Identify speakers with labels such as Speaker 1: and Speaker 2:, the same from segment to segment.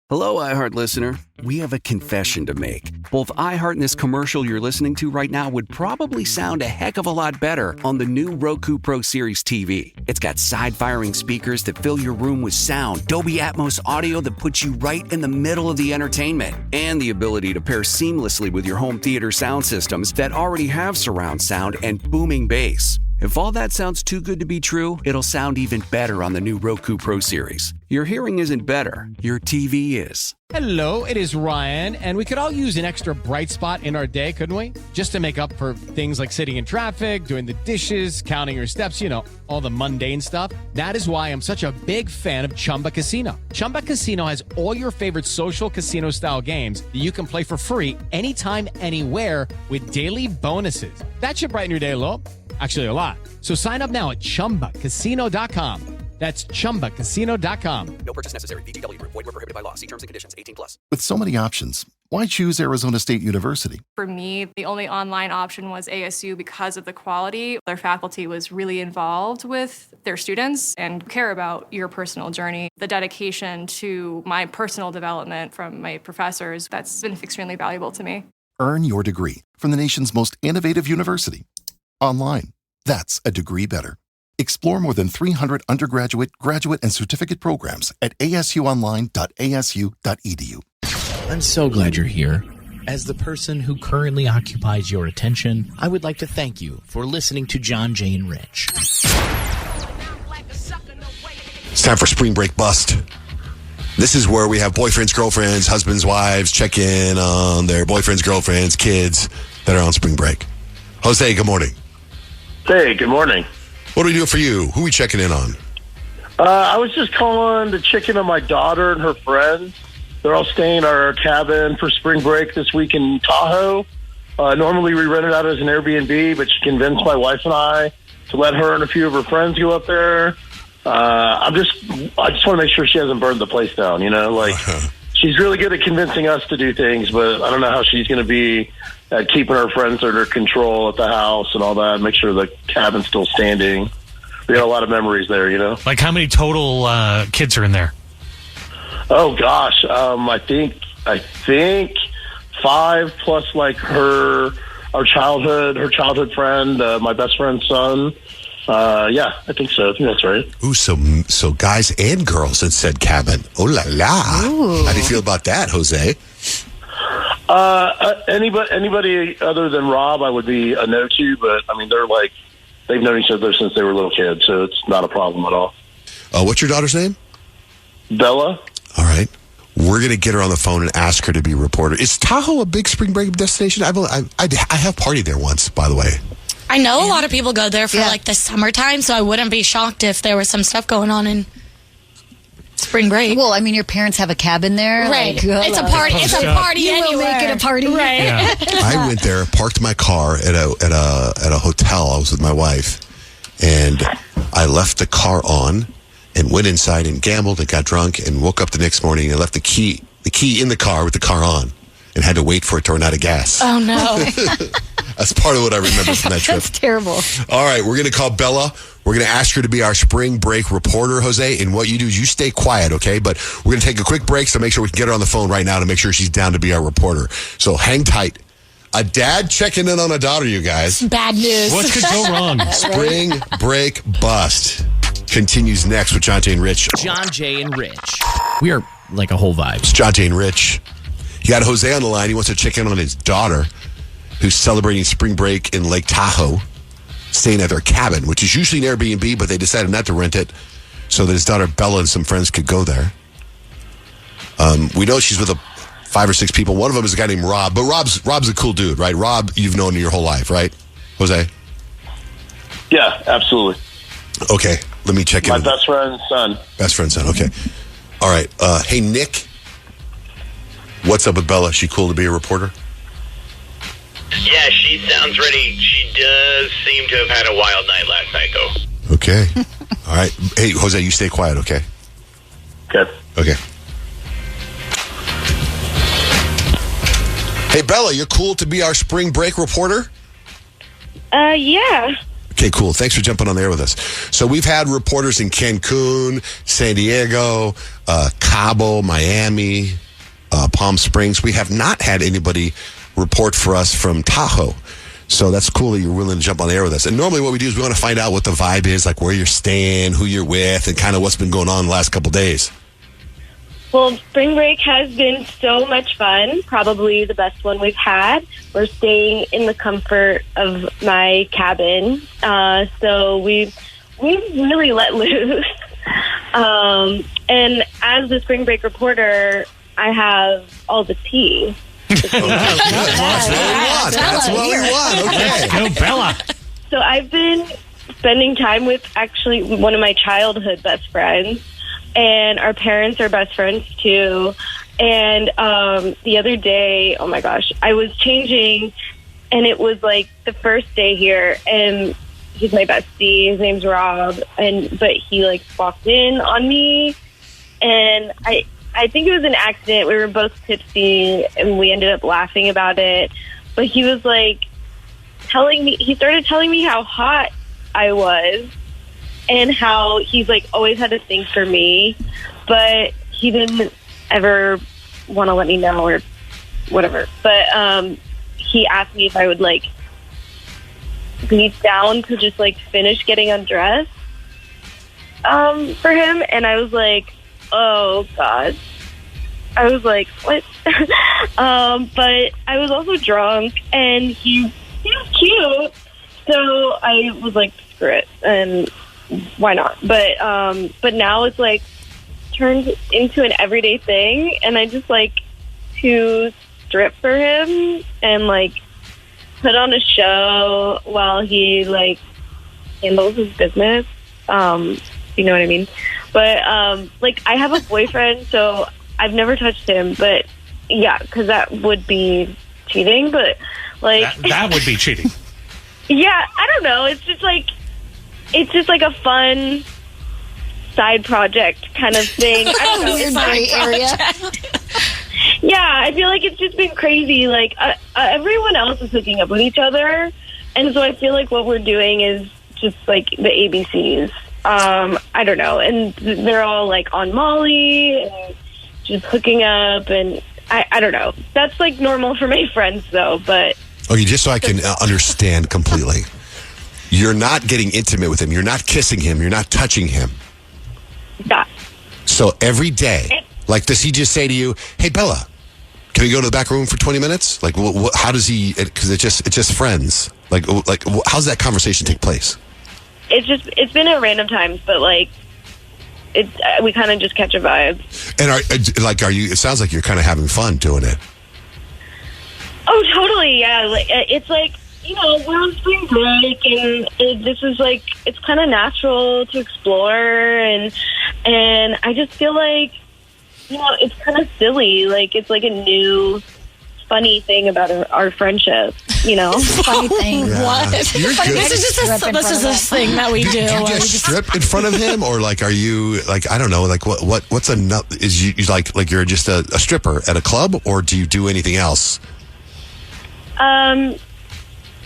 Speaker 1: Hello, iHeart listener. We have a confession to make. Both iHeart and this commercial you're listening to right now would probably sound a heck of a lot better on the new Roku Pro Series TV. It's got side-firing speakers that fill your room with sound, Dolby Atmos audio that puts you right in the middle of the entertainment, and the ability to pair seamlessly with your home theater sound systems that already have surround sound and booming bass. If all that sounds too good to be true, it'll sound even better on the new Roku Pro Series. Your hearing isn't better, your TV is.
Speaker 2: Hello, it is Ryan, and we could all use an extra bright spot in our day, couldn't we? Just to make up for things like sitting in traffic, doing the dishes, counting your steps, all the mundane stuff. That is why I'm such a big fan of Chumba Casino. Chumba Casino has all your favorite social casino-style games that you can play for free anytime, anywhere with daily bonuses. That should brighten your day a little. Actually, a lot. So sign up now at ChumbaCasino.com. That's ChumbaCasino.com.
Speaker 1: No purchase necessary. VGW Group. Void where prohibited by law. See terms and conditions. 18+.
Speaker 3: With so many options, why choose Arizona State University?
Speaker 4: For me, the only online option was ASU because of the quality. Their faculty was really involved with their students and care about your personal journey. The dedication to my personal development from my professors, that's been extremely valuable to me.
Speaker 3: Earn your degree from the nation's most innovative university. Online. That's a degree better. Explore more than 300 undergraduate, graduate, and certificate programs at asuonline.asu.edu.
Speaker 5: I'm so glad you're here. As the person who currently occupies your attention, I would like to thank you for listening to John, Jay, and Rich.
Speaker 6: It's time for Spring Break Bust. This is where we have boyfriends, girlfriends, husbands, wives check in on their boyfriends, girlfriends, kids that are on spring break. Jose, good morning.
Speaker 7: Hey, good morning.
Speaker 6: What do we do for you? Who are we checking in on?
Speaker 7: I was just calling to check in on my daughter and her friends. They're all staying at our cabin for spring break this week in Tahoe. Normally we rent it out as an Airbnb, but she convinced my wife and I to let her and a few of her friends go up there. I just want to make sure she hasn't burned the place down, She's really good at convincing us to do things, but I don't know how she's going to be at keeping her friends under control at the house and all that, make sure the cabin's still standing. We got a lot of memories there,
Speaker 8: Like how many total kids are in there?
Speaker 7: Oh, gosh. I think 5 plus like her childhood friend, my best friend's son. Yeah, I think so. I think that's right.
Speaker 6: Ooh, so guys and girls in said cabin. Oh la la! Ooh. How do you feel about that, Jose?
Speaker 7: Anybody other than Rob, I would be a no to. But I mean, they've known each other since they were little kids, so it's not a problem at all.
Speaker 6: What's your daughter's name?
Speaker 7: Bella.
Speaker 6: All right. We're going to get her on the phone and ask her to be a reporter. Is Tahoe a big spring break destination? I have partied there once, by the way.
Speaker 9: I know a lot of people go there for like the summertime, so I wouldn't be shocked if there was some stuff going on in spring break.
Speaker 10: Well, I mean, your parents have a cabin there,
Speaker 9: right?
Speaker 10: Like,
Speaker 9: it's a party. It's a party.
Speaker 10: You will make it a party,
Speaker 9: right?
Speaker 8: Yeah.
Speaker 6: I went there, parked my car at a hotel. I was with my wife, and I left the car on and went inside and gambled and got drunk and woke up the next morning and left the key in the car with the car on and had to wait for it to run out of gas.
Speaker 9: Oh no.
Speaker 6: That's part of what I remember from that trip.
Speaker 10: That's terrible.
Speaker 6: All right, we're going to call Bella. We're going to ask her to be our spring break reporter, Jose. And what you do is you stay quiet, okay? But we're going to take a quick break, so make sure we can get her on the phone right now to make sure she's down to be our reporter. So hang tight. A dad checking in on a daughter, you guys.
Speaker 9: Bad news.
Speaker 8: What could go wrong?
Speaker 6: Spring break bust continues next with John, Jay, and Rich.
Speaker 5: John, Jay, and Rich. We are like a whole vibe.
Speaker 6: It's John, Jay, and Rich. You got Jose on the line. He wants to check in on his daughter, who's celebrating spring break in Lake Tahoe, staying at their cabin, which is usually an Airbnb, but they decided not to rent it so that his daughter Bella and some friends could go there. We know she's with 5 or 6 people. One of them is a guy named Rob, but Rob's a cool dude, right? Rob, you've known your whole life, right, Jose?
Speaker 7: Yeah, absolutely.
Speaker 6: Okay, let me check in.
Speaker 7: My best friend's son.
Speaker 6: Best friend's son, okay. All right. Hey, Nick, what's up with Bella? She cool to be a reporter?
Speaker 11: Yeah, she sounds ready. She does seem to have had a wild night last night, though.
Speaker 6: Okay. All right. Hey, Jose, you stay quiet, okay?
Speaker 7: Okay.
Speaker 6: Okay. Hey, Bella, you're cool to be our spring break reporter?
Speaker 12: Yeah.
Speaker 6: Okay, cool. Thanks for jumping on the air with us. So we've had reporters in Cancun, San Diego, Cabo, Miami, Palm Springs. We have not had anybody report for us from Tahoe. So that's cool that you're willing to jump on the air with us. And normally what we do is we want to find out what the vibe is, like where you're staying, who you're with, and kind of what's been going on the last couple days.
Speaker 12: Well, spring break has been so much fun, probably the best one we've had. We're staying in the comfort of my cabin, so we've really let loose. And as the spring break reporter, I have all the tea.
Speaker 6: That's what we want. Okay.
Speaker 8: Go, Bella.
Speaker 12: So I've been spending time with actually one of my childhood best friends. And our parents are best friends, too. And the other day, oh, my gosh, I was changing, and it was, like, the first day here. And he's my bestie. His name's Rob. But he, like, walked in on me. And I think it was an accident. We were both tipsy, and we ended up laughing about it. But he was, like, he started telling me how hot I was. And how he's, like, always had a thing for me, but he didn't ever want to let me know or whatever. But he asked me if I would, like, be down to just, like, finish getting undressed for him. And I was like, oh, God. I was like, what? But I was also drunk, and he was cute. So I was like, screw it. And why not? But now it's like turned into an everyday thing, and I just like to strip for him and like put on a show while he like handles his business. You know what I mean? But like I have a boyfriend, so I've never touched him. But yeah, because that would be cheating. But like
Speaker 8: that would be cheating.
Speaker 12: Yeah, I don't know. It's just like a fun side project kind of thing. I don't know.
Speaker 10: Weird gray area.
Speaker 12: Yeah, I feel like it's just been crazy. Like everyone else is hooking up with each other, and so I feel like what we're doing is just like the ABCs. I don't know, and they're all like on Molly and just hooking up, and I don't know. That's like normal for my friends, though. But
Speaker 6: okay, just so I can understand completely. You're not getting intimate with him. You're not kissing him. You're not touching him.
Speaker 12: Yeah.
Speaker 6: So every day, like, does he just say to you, "Hey, Bella, can we go to the back room for 20 minutes?" Like, how does he? Because it's just friends. Like, how's that conversation take place?
Speaker 12: It's been at random times, but like, we kind of just catch a vibe.
Speaker 6: And are you? It sounds like you're kind of having fun doing it.
Speaker 12: Oh, totally. Yeah. Like, it's like, you know, we're on spring break, and this is like, it's kind of natural to explore, and I just feel like, you know, it's kind of silly. Like, it's like a new, funny thing about our friendship, you know?
Speaker 10: Funny thing.
Speaker 6: Yeah.
Speaker 9: What?
Speaker 6: You're good.
Speaker 9: This is a thing that we do.
Speaker 6: Do you just strip in front of him, or like, are you like, I don't know, like what's enough? Is you like you're just a stripper at a club, or do you do anything else?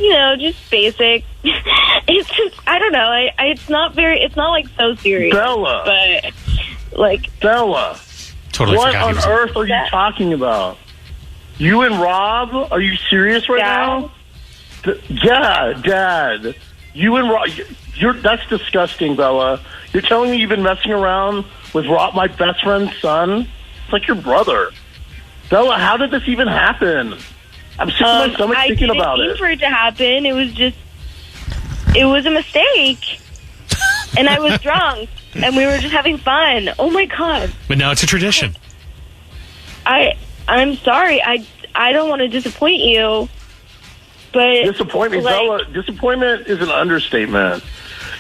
Speaker 12: You know, just basic. It's just, I don't know. It's not like so serious.
Speaker 7: Bella.
Speaker 12: But, like.
Speaker 7: Bella.
Speaker 8: Totally
Speaker 7: what
Speaker 8: forgot
Speaker 7: on earth are you talking about? You and Rob? Are you serious right now? Yeah, Dad. You and Rob. That's disgusting, Bella. You're telling me you've been messing around with Rob, my best friend's son? It's like your brother. Bella, how did this even happen? I'm sick to my stomach thinking about it.
Speaker 12: I didn't mean for it to happen. It was a mistake. And I was drunk. And we were just having fun. Oh, my God.
Speaker 8: But now it's a tradition.
Speaker 12: I'm sorry. I don't want to disappoint you. But
Speaker 7: disappoint me, Bella. Disappointment is an understatement.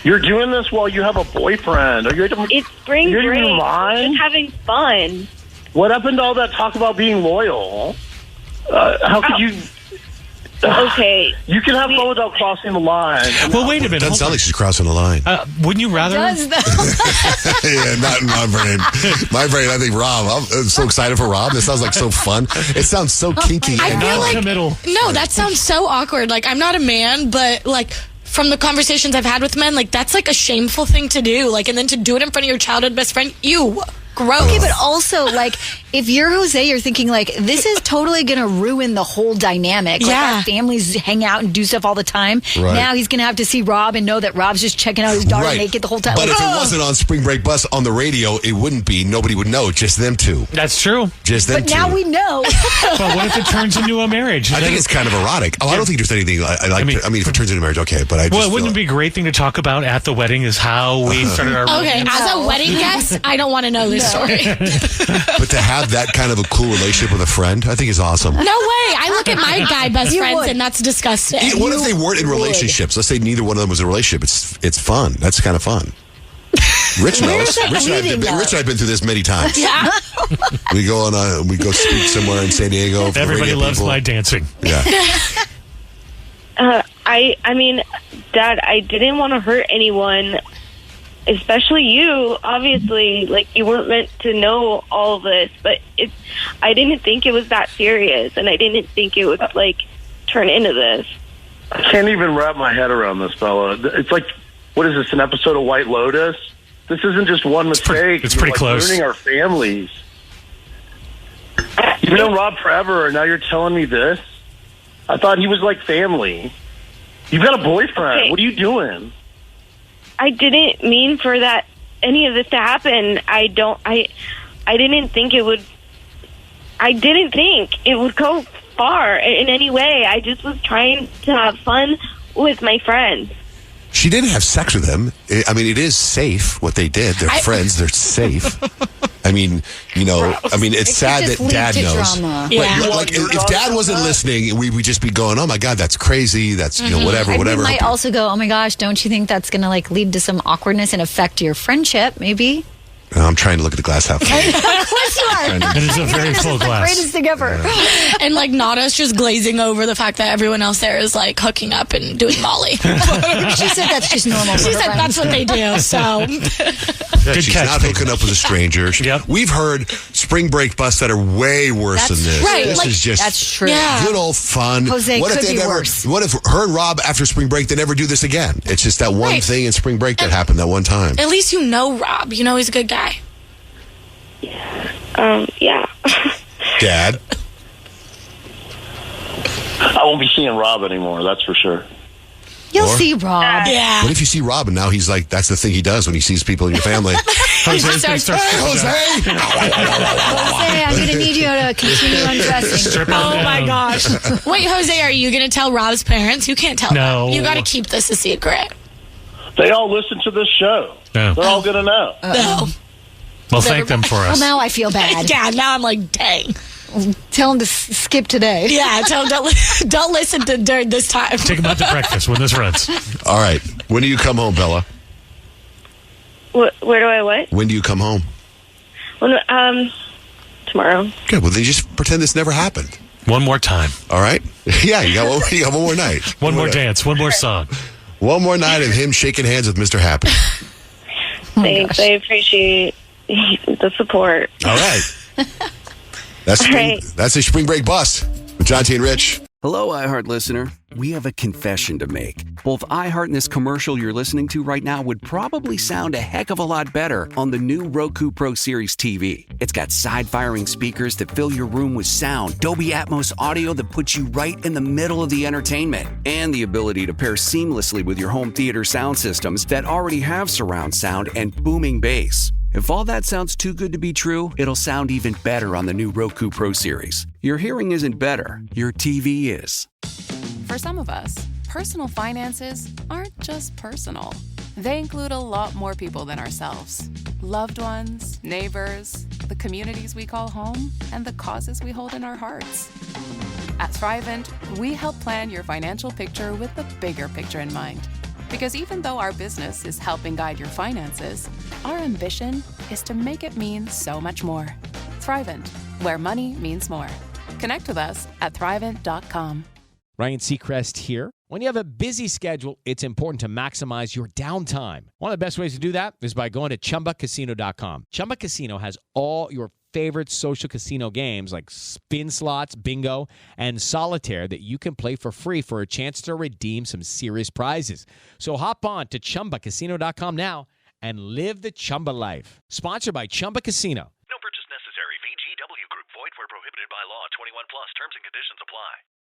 Speaker 7: You're doing this while you have a boyfriend.
Speaker 12: It's spring break. We're just having fun.
Speaker 7: What happened to all that talk about being loyal? How could you...
Speaker 12: Okay.
Speaker 7: You can have fun without crossing the line.
Speaker 8: Well, wait a minute.
Speaker 6: Doesn't sound like she's crossing the line.
Speaker 8: Wouldn't you rather?
Speaker 10: Does though.
Speaker 6: Yeah, not in my brain. My brain, I think Rob. I'm so excited for Rob. This sounds like so fun. It sounds so kinky.
Speaker 9: I
Speaker 6: and
Speaker 9: feel
Speaker 8: not
Speaker 9: like
Speaker 8: in the middle.
Speaker 9: No, that sounds so awkward. Like, I'm not a man, but like from the conversations I've had with men, like that's like a shameful thing to do. Like, and then to do it in front of your childhood best friend, gross.
Speaker 10: Okay, but also, like, if you're Jose, you're thinking, like, this is totally going to ruin the whole dynamic. Like,
Speaker 9: Yeah.
Speaker 10: our families hang out and do stuff all the time.
Speaker 6: Right.
Speaker 10: Now he's going to have to see Rob and know that Rob's just checking out his daughter
Speaker 6: Right.
Speaker 10: naked the whole time.
Speaker 6: But
Speaker 10: Like,
Speaker 6: if it wasn't on Spring Break Bus on the radio, it wouldn't be. Nobody would know. Just them two.
Speaker 8: That's true.
Speaker 6: Just them
Speaker 10: but
Speaker 6: two.
Speaker 10: now we know.
Speaker 8: But what if it turns into a marriage?
Speaker 6: I think it's kind of erotic. Oh, I don't think there's anything I like. I mean, if it turns into marriage, okay. But I just
Speaker 8: Well, wouldn't it be a great thing to talk about at the wedding is how we started our
Speaker 9: Okay,
Speaker 8: romance?
Speaker 9: as a wedding guest, I don't want to know this story.
Speaker 6: But to have that kind of a cool relationship with a friend, I think is awesome.
Speaker 9: No way. I look at my guy best
Speaker 10: You
Speaker 9: friends,
Speaker 10: would.
Speaker 9: and that's disgusting.
Speaker 6: What if they weren't in relationships? Let's say neither one of them was in a relationship. It's fun. That's kind of fun. Rich knows.
Speaker 10: that
Speaker 6: Rich and
Speaker 10: leading
Speaker 6: Rich and I have been through this many times.
Speaker 9: Yeah.
Speaker 6: We go speak somewhere in San Diego. for the
Speaker 8: Everybody
Speaker 6: radio
Speaker 8: loves
Speaker 6: people.
Speaker 8: my dancing.
Speaker 6: Yeah.
Speaker 12: I mean, Dad, I didn't want to hurt anyone, especially you. Obviously, like, you weren't meant to know all of this, but I didn't think it was that serious, and I didn't think it would, like, turn into this.
Speaker 7: I can't even wrap my head around this, Bella. It's like, what is this, an episode of White Lotus? This isn't just one mistake.
Speaker 8: It's pretty
Speaker 7: You're, like,
Speaker 8: close.
Speaker 7: ruining our families. You've known Rob forever, and now you're telling me this? I thought he was like family. You've got a boyfriend.
Speaker 12: Okay.
Speaker 7: What are you doing?
Speaker 12: I didn't mean for any of this to happen. I didn't think it would go far in any way. I just was trying to have fun with my friends.
Speaker 6: She didn't have sex with him. I mean, it is safe what they did. They're friends. They're safe. I mean, it's sad
Speaker 10: just
Speaker 6: that
Speaker 10: lead
Speaker 6: Dad
Speaker 10: to
Speaker 6: knows.
Speaker 10: drama.
Speaker 9: Yeah.
Speaker 6: Like, if Dad wasn't listening, we'd just be going, "Oh my God, that's crazy. That's whatever,
Speaker 10: And
Speaker 6: whatever."
Speaker 10: we might also go, oh my gosh, don't you think that's going to, like, lead to some awkwardness and affect your friendship, maybe?
Speaker 6: I'm trying to look at the glass half full.
Speaker 10: Of course you are.
Speaker 8: It is a very full
Speaker 10: The
Speaker 8: glass.
Speaker 10: greatest thing ever.
Speaker 9: And like Nada's just glazing over the fact that everyone else there is like hooking up and doing Molly.
Speaker 10: She said that's just normal.
Speaker 9: She said that's what they do. So
Speaker 8: Good
Speaker 6: She's
Speaker 8: catch,
Speaker 6: not
Speaker 8: baby.
Speaker 6: hooking up with a stranger.
Speaker 8: Yep.
Speaker 6: We've heard Spring Break Bus that are way worse
Speaker 10: That's
Speaker 6: than this.
Speaker 9: right,
Speaker 6: This
Speaker 9: like,
Speaker 6: is just
Speaker 10: That's true.
Speaker 9: Yeah.
Speaker 6: good old fun.
Speaker 10: Jose,
Speaker 6: what if
Speaker 10: could
Speaker 6: they
Speaker 10: be
Speaker 6: never?
Speaker 10: worse.
Speaker 6: What if her and Rob after Spring Break they never do this again? It's just that one
Speaker 9: Right.
Speaker 6: thing in Spring Break that happened that one time.
Speaker 9: at least you know Rob. You know he's a good guy.
Speaker 12: Yeah.
Speaker 6: Dad,
Speaker 7: I won't be seeing Rob anymore, that's for sure.
Speaker 10: You'll
Speaker 6: Or-
Speaker 10: see, Rob.
Speaker 9: Yeah.
Speaker 6: what if you see Rob and now he's like that's the thing he does when he sees people in your family?
Speaker 8: Jose's gonna start
Speaker 6: Hey, Jose!
Speaker 10: Jose, I'm going to need you to continue undressing.
Speaker 8: stripping
Speaker 9: Oh
Speaker 8: down.
Speaker 9: my gosh. Wait, Jose, are you going to tell Rob's parents? You can't tell
Speaker 8: No.
Speaker 9: them. You got to keep this a secret.
Speaker 7: They all listen to this show.
Speaker 8: Yeah.
Speaker 7: They're all going to know.
Speaker 9: No.
Speaker 8: Well, thank them for
Speaker 10: Well,
Speaker 8: us.
Speaker 10: now I feel bad.
Speaker 9: Yeah, now I'm like, dang.
Speaker 10: Tell him to skip today.
Speaker 9: Yeah, tell them don't listen to Dirt this time.
Speaker 8: Take them out to breakfast when this runs.
Speaker 6: All right, when do you come home, Bella?
Speaker 12: Where do I what?
Speaker 6: When do you come home?
Speaker 12: Well, tomorrow.
Speaker 6: Good. Well, then just pretend this never happened.
Speaker 8: One more time.
Speaker 6: All right? Yeah, you got one more night.
Speaker 8: One more dance. One more song.
Speaker 6: One more night of him shaking hands with Mr. Happy.
Speaker 12: Thanks. I appreciate the support.
Speaker 6: All right. That's
Speaker 12: right.
Speaker 6: That's a Spring Break Bus with John T. and Rich.
Speaker 1: Hello, iHeart listener. We have a confession to make. Both iHeart and this commercial you're listening to right now would probably sound a heck of a lot better on the new Roku Pro Series TV. It's got side-firing speakers that fill your room with sound, Dolby Atmos audio that puts you right in the middle of the entertainment, and the ability to pair seamlessly with your home theater sound systems that already have surround sound and booming bass. If all that sounds too good to be true, it'll sound even better on the new Roku Pro Series. Your hearing isn't better, your TV is.
Speaker 13: For some of us, personal finances aren't just personal. They include a lot more people than ourselves. Loved ones, neighbors, the communities we call home, and the causes we hold in our hearts. At Thrivent, we help plan your financial picture with the bigger picture in mind. Because even though our business is helping guide your finances, our ambition is to make it mean so much more. Thrivent, where money means more. Connect with us at Thrivent.com.
Speaker 2: Ryan Seacrest here. When you have a busy schedule, it's important to maximize your downtime. One of the best ways to do that is by going to ChumbaCasino.com. Chumba Casino has all your favorite social casino games like spin slots, bingo, and solitaire that you can play for free for a chance to redeem some serious prizes. So hop on to ChumbaCasino.com now and live the Chumba life. Sponsored by Chumba Casino.
Speaker 14: No purchase necessary. VGW Group. Void where prohibited by law. 21 plus. Terms and conditions apply.